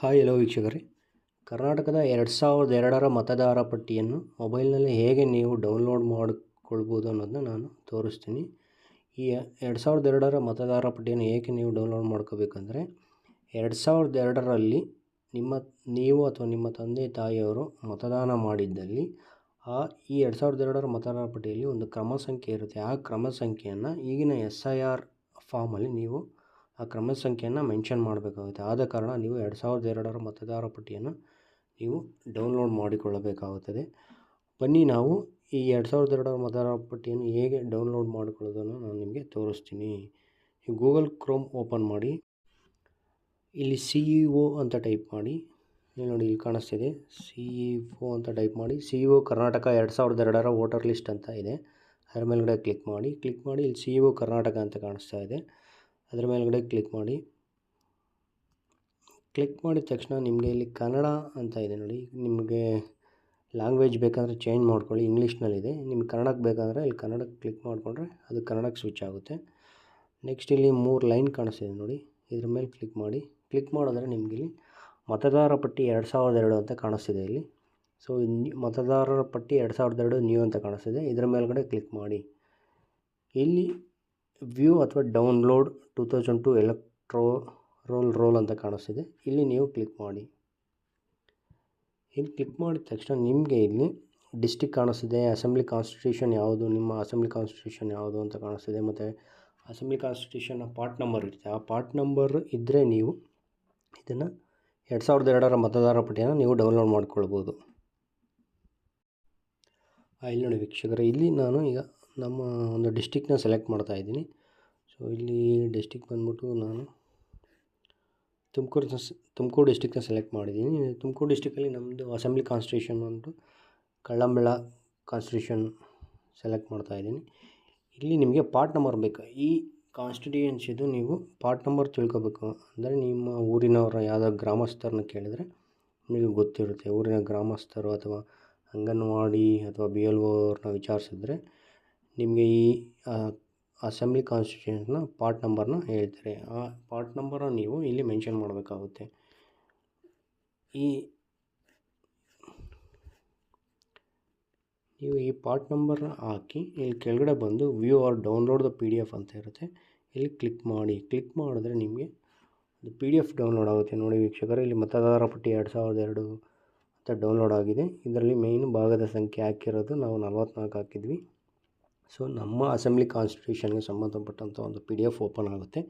Hi hello ವೀಕ್ಷಕರೇ, ಕರ್ನಾಟಕದ 2002ರ ಮತದಾರ ಪಟ್ಟಿಯನ್ನು ಮೊಬೈಲ್ನಲ್ಲಿ ಹೇಗೆ ನೀವು ಡೌನ್ಲೋಡ್ ಮಾಡಿಕೊಳ್ಬೋದು ಅನ್ನೋದನ್ನ ನಾನು ತೋರಿಸ್ತೀನಿ. ಈ 2002ರ ಮತದಾರ ಪಟ್ಟಿಯನ್ನು ಏಕೆ ನೀವು ಡೌನ್ಲೋಡ್ ಮಾಡ್ಕೋಬೇಕಂದ್ರೆ 2002ರಲ್ಲಿ ನೀವು ಅಥವಾ ನಿಮ್ಮ ತಂದೆ ತಾಯಿಯವರು ಮತದಾನ ಮಾಡಿದ್ದಲ್ಲಿ ಈ 2002ರ ಮತದಾರ ಪಟ್ಟಿಯಲ್ಲಿ ಒಂದು ಕ್ರಮ ಸಂಖ್ಯೆ ಇರುತ್ತೆ. ಆ ಕ್ರಮ ಸಂಖ್ಯೆಯನ್ನು ಈಗಿನ SIR ಫಾರ್ಮಲ್ಲಿ ನೀವು ಆ ಕ್ರಮ ಸಂಖ್ಯೆಯನ್ನು ಮೆನ್ಷನ್ ಮಾಡಬೇಕಾಗುತ್ತೆ. ಆದ ಕಾರಣ ನೀವು 2002ರ ಮತದಾರ ಪಟ್ಟಿಯನ್ನು ನೀವು ಡೌನ್ಲೋಡ್ ಮಾಡಿಕೊಳ್ಳಬೇಕಾಗುತ್ತದೆ. ಬನ್ನಿ ನಾವು ಈ 2002ರ ಮತದಾರ ಪಟ್ಟಿಯನ್ನು ಹೇಗೆ ಡೌನ್ಲೋಡ್ ಮಾಡಿಕೊಳ್ಳೋದನ್ನು ನಾನು ನಿಮಗೆ ತೋರಿಸ್ತೀನಿ. ಈ ಗೂಗಲ್ ಕ್ರೋಮ್ ಓಪನ್ ಮಾಡಿ, ಇಲ್ಲಿ CEO ಅಂತ ಟೈಪ್ ಮಾಡಿ. ನೋಡಿ, ಇಲ್ಲಿ ಕಾಣಿಸ್ತಿದೆ CEO ಅಂತ ಟೈಪ್ ಮಾಡಿ. CEO ಕರ್ನಾಟಕ 2002ರ ವೋಟರ್ ಲಿಸ್ಟ್ ಅಂತ ಇದೆ. ಅದರ ಮೇಲ್ಗಡೆ ಕ್ಲಿಕ್ ಮಾಡಿ ಇಲ್ಲಿ CEO ಕರ್ನಾಟಕ ಅಂತ ಕಾಣಿಸ್ತಾ ಇದೆ. ಅದರ ಮೇಲ್ಗಡೆ ಕ್ಲಿಕ್ ಮಾಡಿದ ತಕ್ಷಣ ನಿಮಗೆ ಇಲ್ಲಿ ಕನ್ನಡ ಅಂತ ಇದೆ ನೋಡಿ. ನಿಮಗೆ ಲ್ಯಾಂಗ್ವೇಜ್ ಬೇಕಂದರೆ ಚೇಂಜ್ ಮಾಡ್ಕೊಳ್ಳಿ, ಇಂಗ್ಲೀಷ್ನಲ್ಲಿದೆ. ನಿಮ್ಗೆ ಕನ್ನಡಕ್ಕೆ ಬೇಕಂದರೆ ಇಲ್ಲಿ ಕನ್ನಡಕ್ಕೆ ಕ್ಲಿಕ್ ಮಾಡಿಕೊಂಡ್ರೆ ಅದು ಕನ್ನಡಕ್ಕೆ ಸ್ವಿಚ್ ಆಗುತ್ತೆ. ನೆಕ್ಸ್ಟ್ ಇಲ್ಲಿ 3 ಲೈನ್ ಕಾಣಿಸ್ತಿದೆ ನೋಡಿ, ಇದ್ರ ಮೇಲೆ ಕ್ಲಿಕ್ ಮಾಡಿದ್ರೆ ನಿಮಗೆ ಇಲ್ಲಿ ಮತದಾರ ಪಟ್ಟಿ 2002 ಅಂತ ಕಾಣಿಸ್ತಿದೆ ಇಲ್ಲಿ. ಸೊ ಮತದಾರರ ಪಟ್ಟಿ 2002 ನ್ಯೂ ಅಂತ ಕಾಣಿಸ್ತಿದೆ. ಇದರ ಮೇಲ್ಗಡೆ ಕ್ಲಿಕ್ ಮಾಡಿ. ಇಲ್ಲಿ ವ್ಯೂ ಅಥವಾ ಡೌನ್ಲೋಡ್ 2002 ರೋಲ್ ಅಂತ ಕಾಣಿಸ್ತಿದೆ. ಇಲ್ಲಿ ನೀವು ಕ್ಲಿಕ್ ಮಾಡಿ. ಇಲ್ಲಿ ಕ್ಲಿಕ್ ಮಾಡಿದ ತಕ್ಷಣ ನಿಮಗೆ ಇಲ್ಲಿ ಡಿಸ್ಟಿಕ್ ಕಾಣಿಸ್ತಿದೆ, ಅಸೆಂಬ್ಲಿ ಕಾನ್ಸ್ಟಿಟ್ಯೂಷನ್ ಯಾವುದು, ನಿಮ್ಮ ಅಸೆಂಬ್ಲಿ ಕಾನ್ಸ್ಟಿಟ್ಯೂಷನ್ ಯಾವುದು ಅಂತ ಕಾಣಿಸ್ತಿದೆ. ಮತ್ತು ಅಸೆಂಬ್ಲಿ ಕಾನ್ಸ್ಟಿಟ್ಯೂಷನ್ನ ಪಾರ್ಟ್ ನಂಬರ್ ಇರುತ್ತೆ. ಆ ಪಾರ್ಟ್ ನಂಬರ್ ಇದ್ದರೆ ನೀವು ಇದನ್ನು 2002ರ ಮತದಾರ ಪಟ್ಟಿಯನ್ನು ನೀವು ಡೌನ್ಲೋಡ್ ಮಾಡ್ಕೊಳ್ಬೋದು. ಇಲ್ಲಿ ನೋಡಿ ವೀಕ್ಷಕರೇ, ಇಲ್ಲಿ ನಾನು ಈಗ ನಮ್ಮ ಒಂದು ಡಿಸ್ಟಿಕ್ನ ಸೆಲೆಕ್ಟ್ ಮಾಡ್ತಾ ಇದ್ದೀನಿ. ಸೊ ಇಲ್ಲಿ ಡಿಸ್ಟಿಕ್ ಬಂದ್ಬಿಟ್ಟು ನಾನು ತುಮಕೂರು ಡಿಸ್ಟಿಕ್ನ ಸೆಲೆಕ್ಟ್ ಮಾಡಿದ್ದೀನಿ. ತುಮಕೂರು ಡಿಸ್ಟಿಕಲ್ಲಿ ನಮ್ಮದು ಅಸೆಂಬ್ಲಿ ಕಾನ್ಸ್ಟಿಟ್ಯೂಷನ್ ಅಂದ್ಬಿಟ್ಟು ಕಳ್ಳಂಬೆಳ ಕಾನ್ಸ್ಟಿಟ್ಯೂಷನ್ ಸೆಲೆಕ್ಟ್ ಮಾಡ್ತಾ ಇದ್ದೀನಿ. ಇಲ್ಲಿ ನಿಮಗೆ ಪಾರ್ಟ್ ನಂಬರ್ ಬೇಕು. ಈ ಕಾನ್ಸ್ಟಿಟ್ಯೂಯೆನ್ಸಿದು ನೀವು ಪಾರ್ಟ್ ನಂಬರ್ ತಿಳ್ಕೊಬೇಕು. ಅಂದರೆ ನಿಮ್ಮ ಊರಿನವರ ಯಾವುದಾದ್ರು ಗ್ರಾಮಸ್ಥರನ್ನ ಕೇಳಿದರೆ ನಿಮಗೆ ಗೊತ್ತಿರುತ್ತೆ. ಊರಿನ ಗ್ರಾಮಸ್ಥರು ಅಥವಾ ಅಂಗನವಾಡಿ ಅಥವಾ BLO ಅವ್ರನ್ನ ವಿಚಾರಿಸಿದ್ರೆ ನಿಮಗೆ ಈ ಅಸೆಂಬ್ಲಿ ಕಾನ್ಸ್ಟಿಟ್ಯೂಷನ್ನ ಪಾರ್ಟ್ ನಂಬರ್ನ ಹೇಳ್ತಾರೆ. ಆ ಪಾರ್ಟ್ ನಂಬರನ್ನ ನೀವು ಇಲ್ಲಿ ಮೆನ್ಷನ್ ಮಾಡಬೇಕಾಗುತ್ತೆ. ನೀವು ಈ ಪಾರ್ಟ್ ನಂಬರ್ನ ಹಾಕಿ ಇಲ್ಲಿ ಕೆಳಗಡೆ ಬಂದು view or download the PDF ಅಂತ ಇರುತ್ತೆ. ಇಲ್ಲಿ ಕ್ಲಿಕ್ ಮಾಡಿದ್ರೆ ನಿಮಗೆ PDF ಡೌನ್ಲೋಡ್ ಆಗುತ್ತೆ. ನೋಡಿ ವೀಕ್ಷಕರೇ, ಇಲ್ಲಿ ಮತದಾರ ಪಟ್ಟಿ 2002 ಅಂತ ಡೌನ್ಲೋಡ್ ಆಗಿದೆ. ಇದರಲ್ಲಿ ಮೇಯ್ನು ಭಾಗದ ಸಂಖ್ಯೆ ಹಾಕಿರೋದು ನಾವು 44 ಹಾಕಿದ್ವಿ. ಸೊ ನಮ್ಮ ಅಸೆಂಬ್ಲಿ ಕಾನ್ಸ್ಟಿಟ್ಯೂಷನ್ಗೆ ಸಂಬಂಧಪಟ್ಟಂಥ ಒಂದು PDF ಓಪನ್ ಆಗುತ್ತೆ.